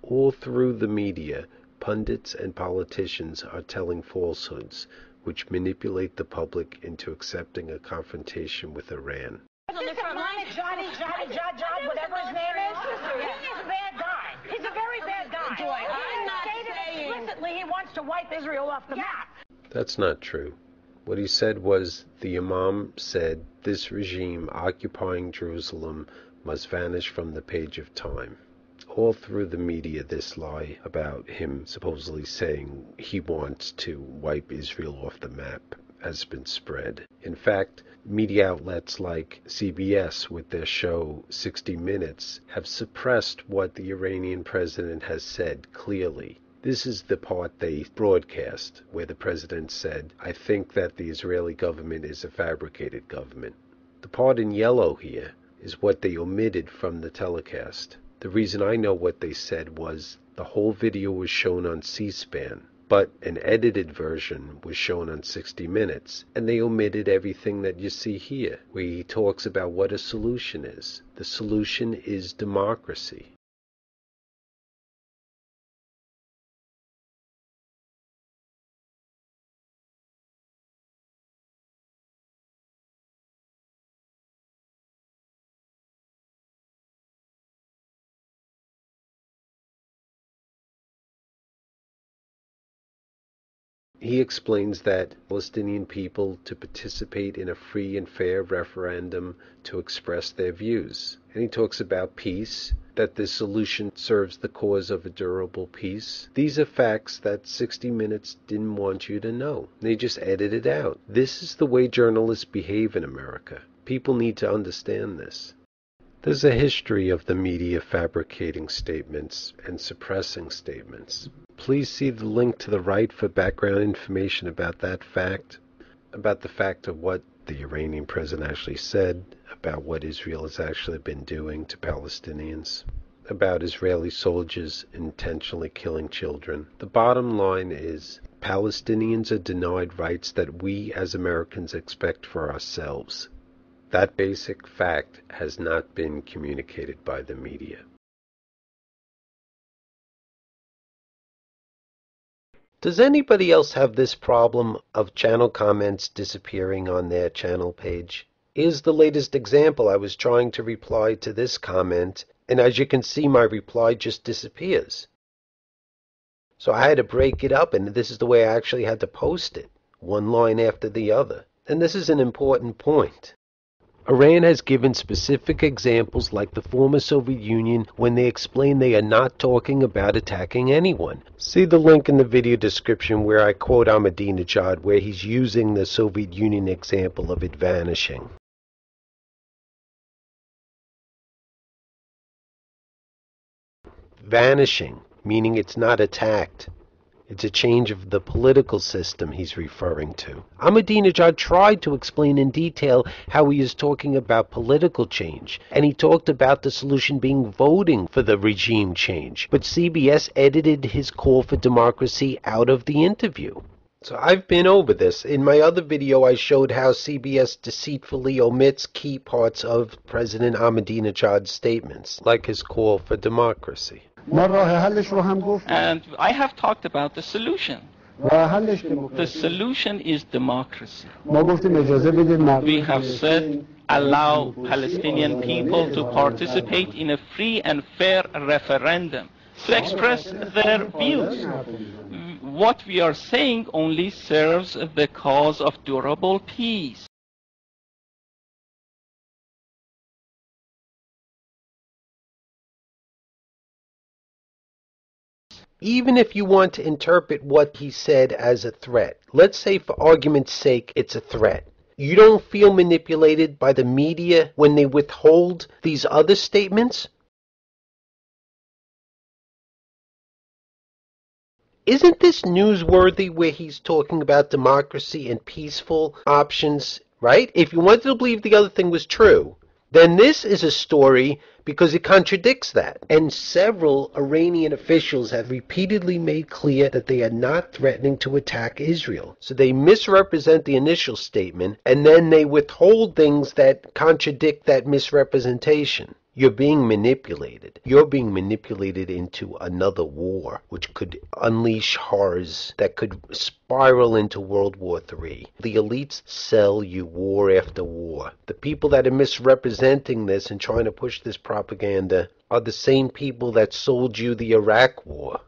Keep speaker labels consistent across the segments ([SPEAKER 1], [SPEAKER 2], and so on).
[SPEAKER 1] All through the media, pundits and politicians are telling falsehoods, which manipulate the public into accepting a confrontation with Iran.
[SPEAKER 2] This Ahmandinetjad, whatever his name is, he is a bad guy. He's a very bad guy.
[SPEAKER 3] Joy, I'm not
[SPEAKER 2] stated
[SPEAKER 3] saying
[SPEAKER 2] explicitly he wants to wipe Israel off the map.
[SPEAKER 1] That's not true. What he said was, the Imam said this regime occupying Jerusalem must vanish from the page of time. All through the media, this lie about him supposedly saying he wants to wipe Israel off the map has been spread. In fact, media outlets like CBS with their show 60 Minutes have suppressed what the Iranian president has said clearly. This is the part they broadcast, where the president said, "I think that the Israeli government is a fabricated government." The part in yellow here is what they omitted from the telecast. The reason I know what they said was the whole video was shown on C-SPAN, but an edited version was shown on 60 Minutes, and they omitted everything that you see here, where he talks about what a solution is. The solution is democracy. He explains that Palestinian people to participate in a free and fair referendum to express their views. And he talks about peace, that this solution serves the cause of a durable peace. These are facts that 60 Minutes didn't want you to know. They just edited out. This is the way journalists behave in America. People need to understand this. There's a history of the media fabricating statements and suppressing statements. Please see the link to the right for background information about that fact, about the fact of what the Iranian president actually said, about what Israel has actually been doing to Palestinians, about Israeli soldiers intentionally killing children. The bottom line is, Palestinians are denied rights that we as Americans expect for ourselves. That basic fact has not been communicated by the media. Does anybody else have this problem of channel comments disappearing on their channel page? Here's the latest example. I was trying to reply to this comment, and as you can see, my reply just disappears. So I had to break it up, and this is the way I actually had to post it, one line after the other. And this is an important point. Iran has given specific examples like the former Soviet Union when they explain they are not talking about attacking anyone. See the link in the video description where I quote Ahmadinejad, where he's using the Soviet Union example of it vanishing. Vanishing, meaning it's not attacked. It's a change of the political system he's referring to. Ahmadinejad tried to explain in detail how he is talking about political change, and he talked about the solution being voting for the regime change. But CBS edited his call for democracy out of the interview. So I've been over this. In my other video, I showed how CBS deceitfully omits key parts of President Ahmadinejad's statements, like his call for democracy.
[SPEAKER 4] And I have talked about the solution. The solution is democracy. We have said, allow Palestinian people to participate in a free and fair referendum to express their views. What we are saying only serves the cause of durable peace.
[SPEAKER 1] Even if you want to interpret what he said as a threat, let's say for argument's sake it's a threat, you don't feel manipulated by the media when they withhold these other statements? Isn't this newsworthy where he's talking about democracy and peaceful options, right? If you wanted to believe the other thing was true, then this is a story because it contradicts that. And several Iranian officials have repeatedly made clear that they are not threatening to attack Israel. So they misrepresent the initial statement, and then they withhold things that contradict that misrepresentation. You're being manipulated. You're being manipulated into another war, which could unleash horrors that could spiral into World War III. The elites sell you war after war. The people that are misrepresenting this and trying to push this propaganda are the same people that sold you the Iraq war.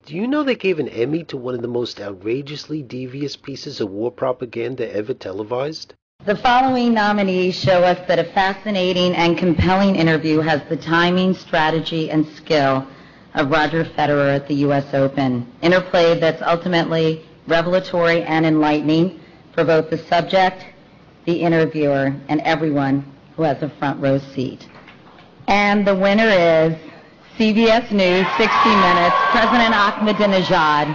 [SPEAKER 1] Do you know they gave an Emmy to one of the most outrageously devious pieces of war propaganda ever televised?
[SPEAKER 3] The following nominees show us that a fascinating and compelling interview has the timing, strategy, and skill of Roger Federer at the U.S. Open. Interplay that's ultimately revelatory and enlightening for both the subject, the interviewer, and everyone who has a front row seat. And the winner is CBS News, 60 Minutes, President Αχμαντινετζάντ.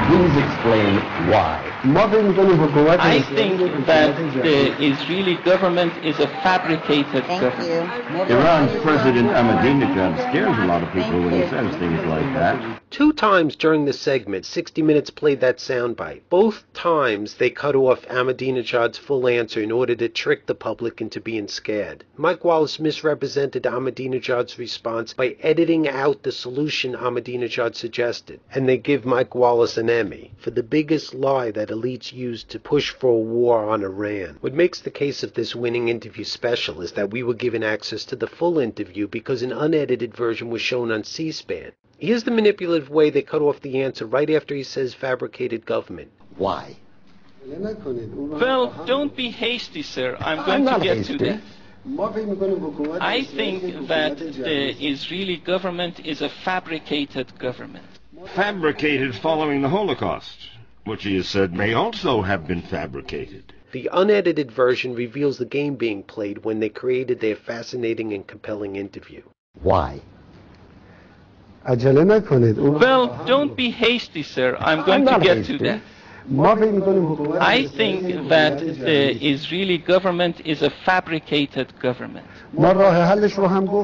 [SPEAKER 5] Please explain why.
[SPEAKER 4] I think that the Israeli government is a fabricated government.
[SPEAKER 5] Iran's President Ahmadinejad scares a lot of people when he says things like that.
[SPEAKER 1] 2 times during the segment, 60 Minutes played that soundbite. Both times they cut off Ahmadinejad's full answer in order to trick the public into being scared. Mike Wallace misrepresented Ahmadinejad's response by editing out the solution Ahmadinejad suggested, and they give Mike Wallace an Emmy for the biggest lie that elites used to push for a war on Iran. What makes the case of this winning interview special is that we were given access to the full interview because an unedited version was shown on C-SPAN. Here's the manipulative way they cut off the answer right after he says fabricated government.
[SPEAKER 5] Why?
[SPEAKER 4] Well, don't be hasty, sir. I'm going to get to that. I think that the Israeli government is a fabricated government.
[SPEAKER 5] Fabricated following the Holocaust, which he has said may also have been fabricated.
[SPEAKER 1] The unedited version reveals the game being played when they created their fascinating and compelling interview.
[SPEAKER 5] Why?
[SPEAKER 4] Well, don't be hasty, sir. I'm going to get to that. I think that the Israeli government is a fabricated government.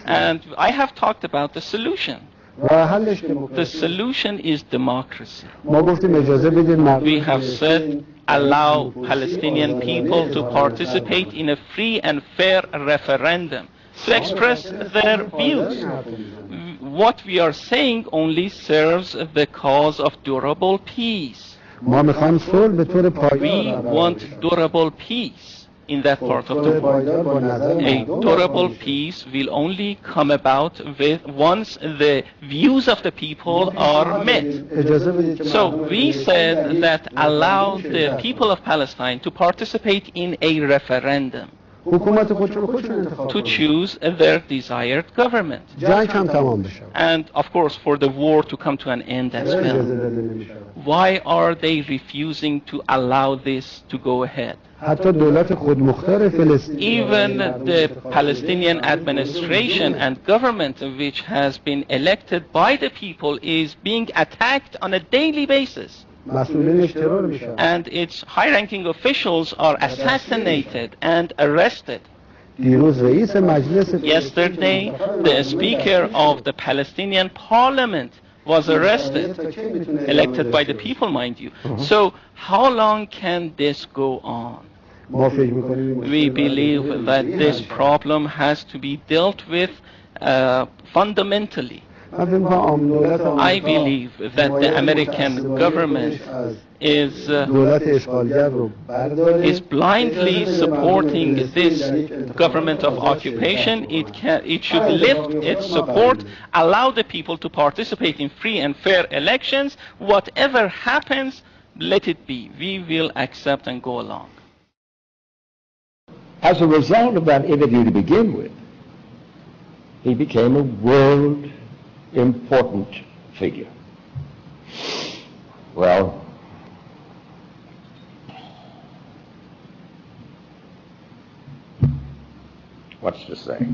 [SPEAKER 4] And I have talked about the solution. The solution is democracy. We have said, allow Palestinian people to participate in a free and fair referendum to express their views. What we are saying only serves the cause of durable peace. We want durable peace in that part of the world. A durable peace will only come about once the views of the people are met. So we said that allow the people of Palestine to participate in a referendum to choose their desired government. And of course for the war to come to an end as well. Why are they refusing to allow this to go ahead? Even the Palestinian administration and government, which has been elected by the people, is being attacked on a daily basis. And its high-ranking officials are assassinated and arrested. Yesterday, the Speaker of the Palestinian Parliament was arrested, elected by the people, mind you. So how long can this go on? We believe that this problem has to be dealt with fundamentally. I believe that the American government is blindly supporting this government of occupation. It should lift its support, allow the people to participate in free and fair elections. Whatever happens, let it be. We will accept and go along.
[SPEAKER 5] As a result of that interview to begin with, he became a world important figure. Well, what's to say?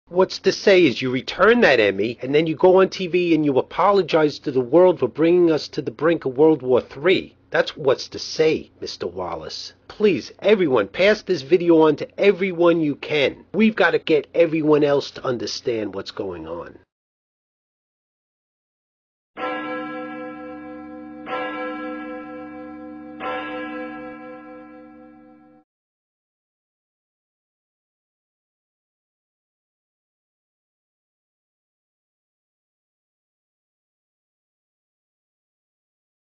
[SPEAKER 1] What's to say is you return that Emmy and then you go on TV and you apologize to the world for bringing us to the brink of World War III. That's what's to say, Mr. Wallace. Please, everyone, pass this video on to everyone you can. We've got to get everyone else to understand what's going on.